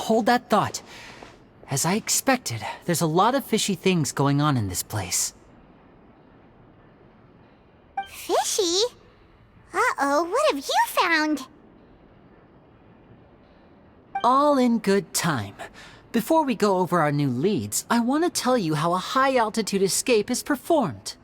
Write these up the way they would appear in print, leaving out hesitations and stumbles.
hold that thought. As I expected, there's a lot of fishy things going on in this place. Fishy? Uh-oh, what have you found? All in good time. Before we go over our new leads, I want to tell you how a high-altitude escape is performed.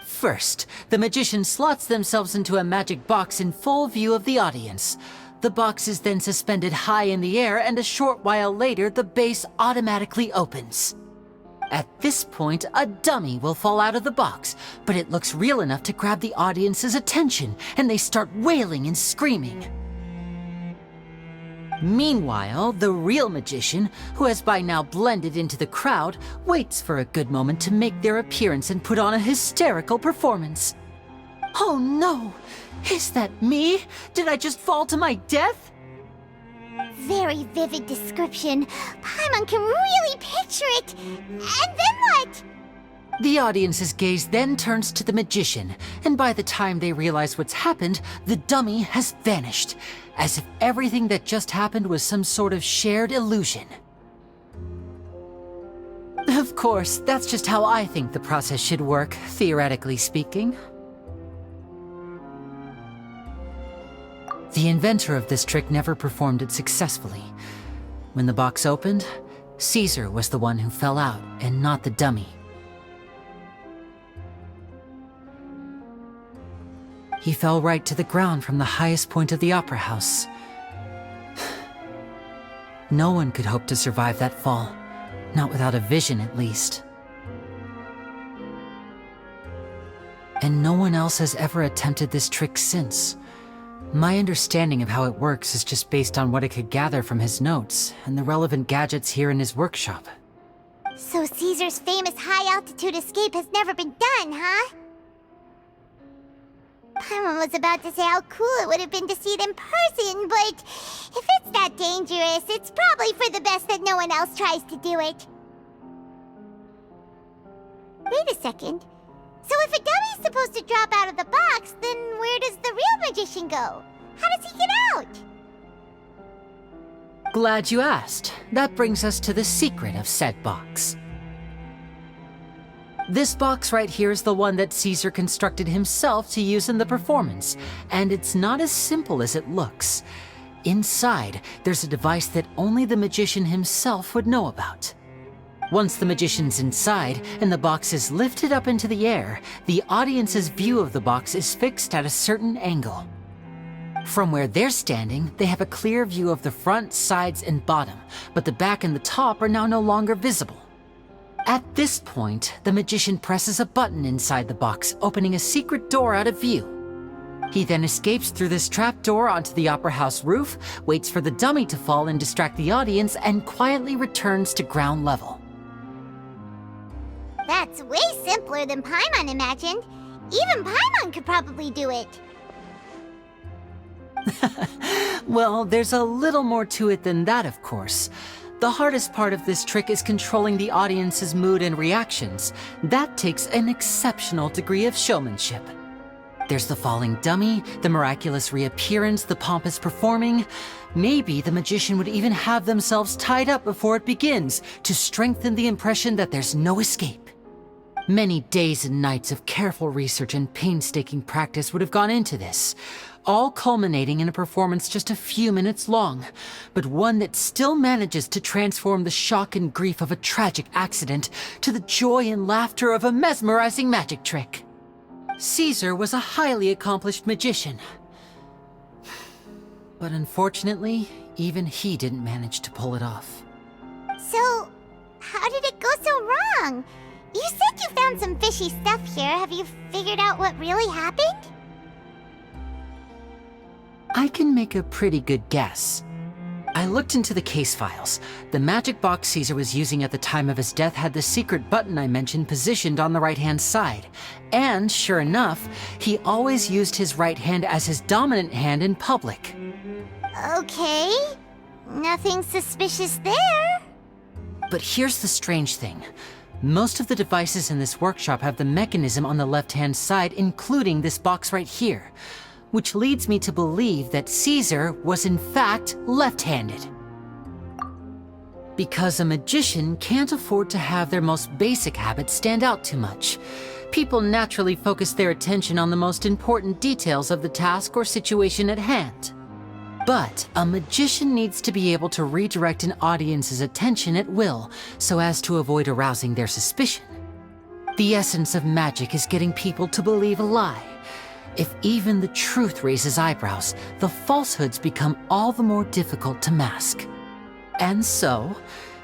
First, the magician slots themselves into a magic box in full view of the audience. The box is then suspended high in the air, and a short while later, the base automatically opens. At this point, a dummy will fall out of the box, but it looks real enough to grab the audience's attention, and they start wailing and screaming. Meanwhile, the real magician, who has by now blended into the crowd, waits for a good moment to make their appearance and put on a hysterical performance. Oh no! Is that me? Did I just fall to my death? Very vivid description. Paimon can really picture it. And then what? The audience's gaze then turns to the magician, and by the time they realize what's happened, the dummy has vanished, as if everything that just happened was some sort of shared illusion. Of course, that's just how I think the process should work, theoretically speaking. The inventor of this trick never performed it successfully. When the box opened, Cesar was the one who fell out, and not the dummy. He fell right to the ground from the highest point of the opera house. No one could hope to survive that fall, not without a vision at least. And no one else has ever attempted this trick since. My understanding of how it works is just based on what I could gather from his notes and the relevant gadgets here in his workshop. So Cesar's famous high-altitude escape has never been done, huh? Paimon was about to say how cool it would have been to see it in person, but if it's that dangerous, it's probably for the best that no one else tries to do it. Wait a second. So if a dummy's supposed to drop out of the box, then where does the real magician go? How does he get out? Glad you asked. That brings us to the secret of said box. This box right here is the one that Cesar constructed himself to use in the performance, and it's not as simple as it looks. Inside, there's a device that only the magician himself would know about. Once the magician's inside and the box is lifted up into the air, the audience's view of the box is fixed at a certain angle. From where they're standing, they have a clear view of the front, sides, and bottom, but the back and the top are now no longer visible. At this point, the magician presses a button inside the box, opening a secret door out of view. He then escapes through this trapdoor onto the opera house roof, waits for the dummy to fall and distract the audience, and quietly returns to ground level. That's way simpler than Paimon imagined. Even Paimon could probably do it. Well, there's a little more to it than that, of course. The hardest part of this trick is controlling the audience's mood and reactions. That takes an exceptional degree of showmanship. There's the falling dummy, the miraculous reappearance, the pompous performing. Maybe the magician would even have themselves tied up before it begins to strengthen the impression that there's no escape. Many days and nights of careful research and painstaking practice would have gone into this, all culminating in a performance just a few minutes long, but one that still manages to transform the shock and grief of a tragic accident to the joy and laughter of a mesmerizing magic trick. Cesar was a highly accomplished magician, but unfortunately, even he didn't manage to pull it off. So, how did it go so wrong? You said you found some fishy stuff here. Have you figured out what really happened? I can make a pretty good guess. I looked into the case files. The magic box Cesar was using at the time of his death had the secret button I mentioned positioned on the right-hand side. And sure enough, he always used his right hand as his dominant hand in public. Okay. Nothing suspicious there. But here's the strange thing. Most of the devices in this workshop have the mechanism on the left-hand side, including this box right here. which leads me to believe that Cesar was in fact left-handed. Because a magician can't afford to have their most basic habits stand out too much, people naturally focus their attention on the most important details of the task or situation at hand. But a magician needs to be able to redirect an audience's attention at will so as to avoid arousing their suspicion. The essence of magic is getting people to believe a lie. If even the truth raises eyebrows, the falsehoods become all the more difficult to mask. And so,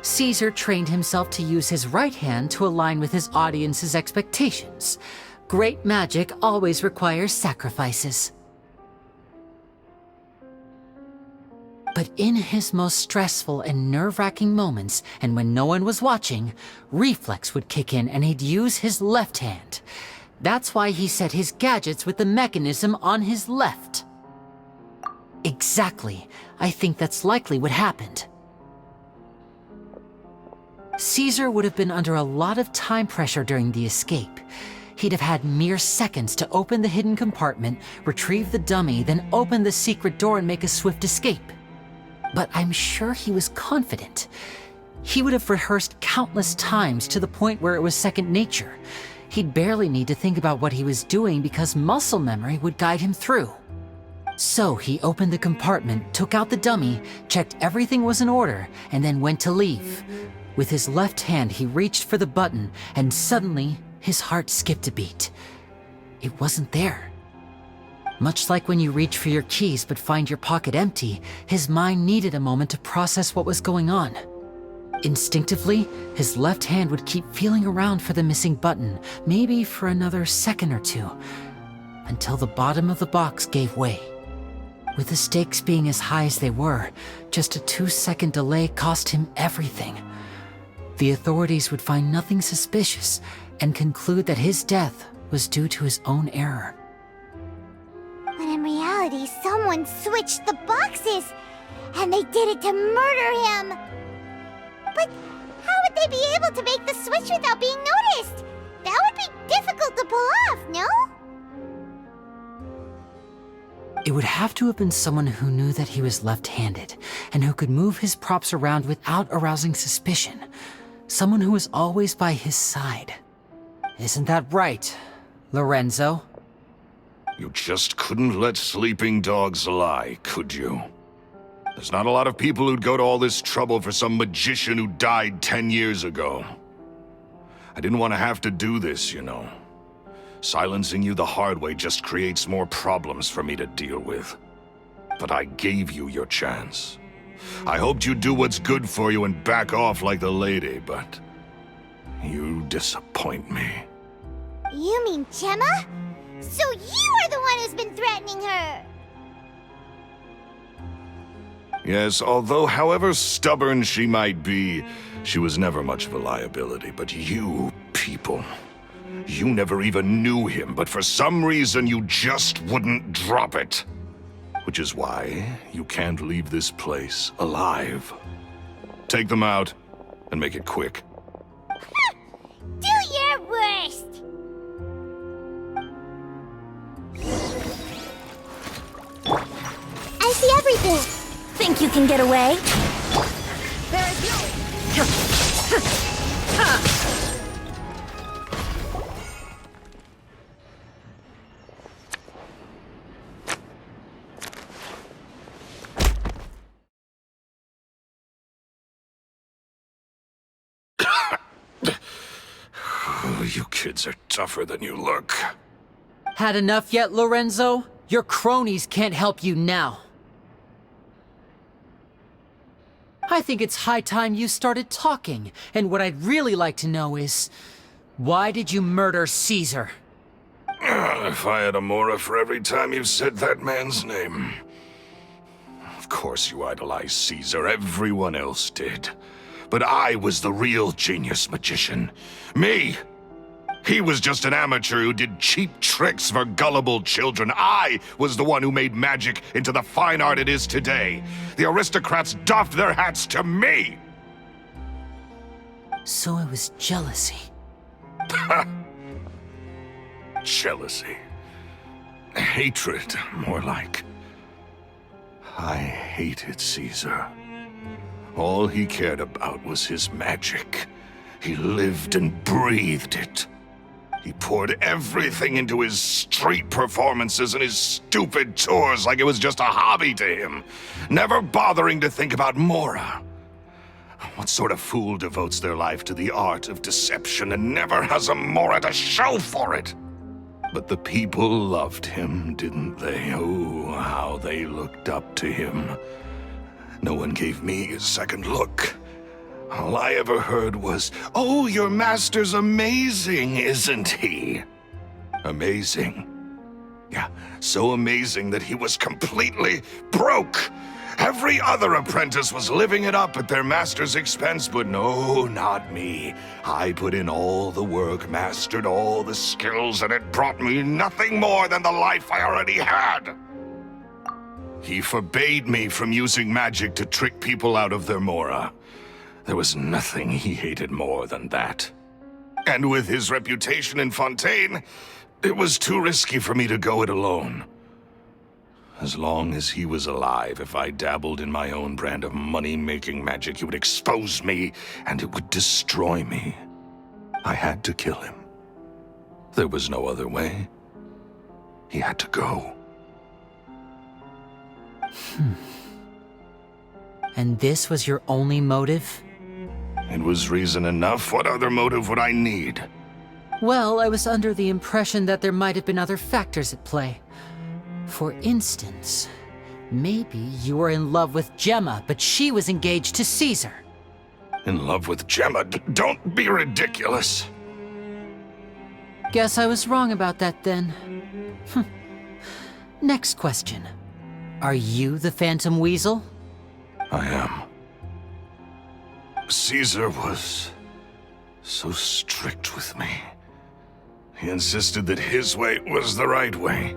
Cesar trained himself to use his right hand to align with his audience's expectations. Great magic always requires sacrifices. But in his most stressful and nerve-wracking moments, and when no one was watching, reflex would kick in and he'd use his left hand. That's why he set his gadgets with the mechanism on his left. Exactly. I think that's likely what happened. Cesar would have been under a lot of time pressure during the escape. He'd have had mere seconds to open the hidden compartment, retrieve the dummy, then open the secret door and make a swift escape. But I'm sure he was confident. He would have rehearsed countless times to the point where it was second nature. He'd barely need to think about what he was doing because muscle memory would guide him through. So he opened the compartment, took out the dummy, checked everything was in order, and then went to leave. With his left hand, he reached for the button, and suddenly, his heart skipped a beat. It wasn't there. Much like when you reach for your keys but find your pocket empty, his mind needed a moment to process what was going on. Instinctively, his left hand would keep feeling around for the missing button, maybe for another second or two, until the bottom of the box gave way. With the stakes being as high as they were, just a 2-second delay cost him everything. The authorities would find nothing suspicious and conclude that his death was due to his own error. When in reality, someone switched the boxes, and they did it to murder him. But how would they be able to make the switch without being noticed? That would be difficult to pull off, no? It would have to have been someone who knew that he was left-handed, and who could move his props around without arousing suspicion. Someone who was always by his side. Isn't that right, Lorenzo? You just couldn't let sleeping dogs lie, could you? There's not a lot of people who'd go to all this trouble for some magician who died 10 years ago. I didn't want to have to do this, you know. Silencing you the hard way just creates more problems for me to deal with. But I gave you your chance. I hoped you'd do what's good for you and back off like the lady, but you disappoint me. You mean Gemma? So you are the one who's been threatening her! Yes, although however stubborn she might be, she was never much of a liability. But you people, you never even knew him, but for some reason you just wouldn't drop it. Which is why you can't leave this place alive. Take them out, and make it quick. Do your worst! I see everything! Think you can get away? You kids are tougher than you look. Had enough yet, Lorenzo? Your cronies can't help you now. I think it's high time you started talking, and what I'd really like to know is, why did you murder Cesar? If I had a mora for every time you've said that man's name. Of course you idolize Cesar, everyone else did. But I was the real genius magician. Me! He was just an amateur who did cheap tricks for gullible children. I was the one who made magic into the fine art it is today. The aristocrats doffed their hats to me! So it was jealousy. Jealousy. Hatred, more like. I hated Cesar. All he cared about was his magic. He lived and breathed it. He poured everything into his street performances and his stupid tours like it was just a hobby to him, never bothering to think about Mora. What sort of fool devotes their life to the art of deception and never has a Mora to show for it? But the people loved him, didn't they? Oh, how they looked up to him. No one gave me a second look. All I ever heard was, "Oh, your master's amazing, isn't he?" Amazing. Yeah, so amazing that he was completely broke. Every other apprentice was living it up at their master's expense, but no, not me. I put in all the work, mastered all the skills, and it brought me nothing more than the life I already had. He forbade me from using magic to trick people out of their Mora. There was nothing he hated more than that. And with his reputation in Fontaine, it was too risky for me to go it alone. As long as he was alive, if I dabbled in my own brand of money-making magic, he would expose me, and it would destroy me. I had to kill him. There was no other way. He had to go. And this was your only motive? It was reason enough. What other motive would I need? Well, I was under the impression that there might have been other factors at play. For instance, maybe you were in love with Gemma, but she was engaged to Cesar. In love with Gemma? Don't be ridiculous. Guess I was wrong about that then. Next question. Are you the Phantom Weasel? I am. Cesar was so strict with me. He insisted that his way was the right way,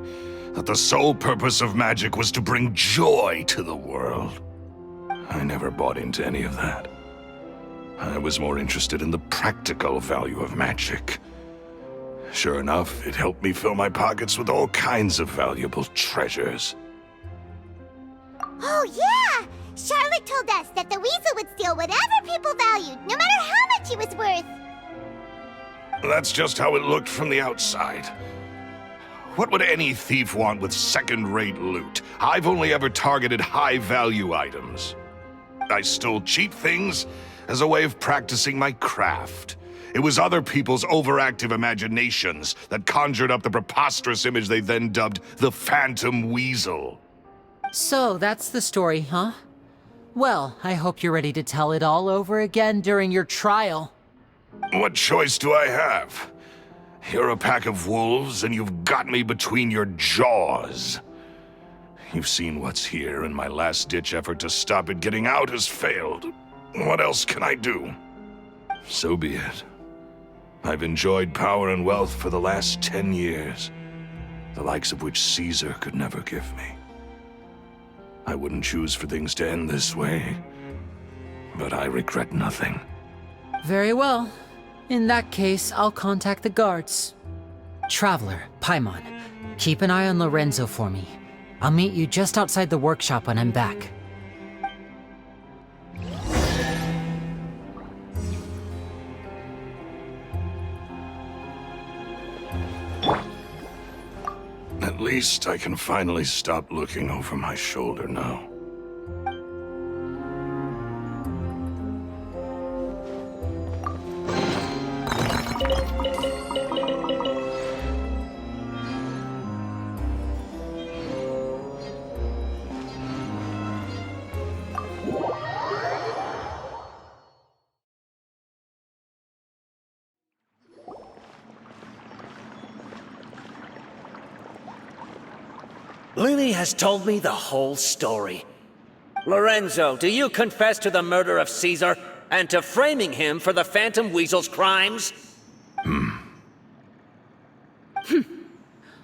that the sole purpose of magic was to bring joy to the world. I never bought into any of that. I was more interested in the practical value of magic. Sure enough, it helped me fill my pockets with all kinds of valuable treasures. Oh, yeah! Charlotte told us that the weasel would steal whatever people valued, no matter how much it was worth. That's just how it looked from the outside. What would any thief want with second-rate loot? I've only ever targeted high-value items. I stole cheap things as a way of practicing my craft. It was other people's overactive imaginations that conjured up the preposterous image they then dubbed the Phantom Weasel. So, that's the story, huh? Well, I hope you're ready to tell it all over again during your trial. What choice do I have? You're a pack of wolves, and you've got me between your jaws. You've seen what's here, and my last-ditch effort to stop it getting out has failed. What else can I do? So be it. I've enjoyed power and wealth for the last 10 years, the likes of which Cesar could never give me. I wouldn't choose for things to end this way, but I regret nothing. Very well. In that case, I'll contact the guards. Traveler, Paimon, keep an eye on Lorenzo for me. I'll meet you just outside the workshop when I'm back. At least I can finally stop looking over my shoulder now. Lyney has told me the whole story. Lorenzo, do you confess to the murder of Cesar and to framing him for the Phantom Weasel's crimes?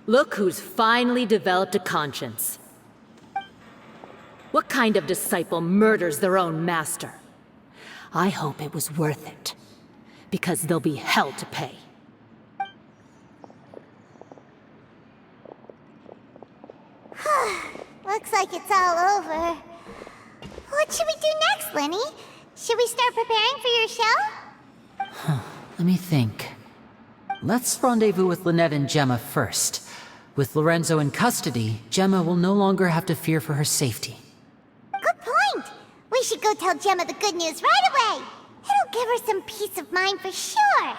Look who's finally developed a conscience. What kind of disciple murders their own master? I hope it was worth it, because there'll be hell to pay. Looks like it's all over. What should we do next, Lyney? Should we start preparing for your show? Let me think. Let's rendezvous with Lynette and Gemma first. With Lorenzo in custody, Gemma will no longer have to fear for her safety. Good point. We should go tell Gemma the good news right away. It'll give her some peace of mind for sure.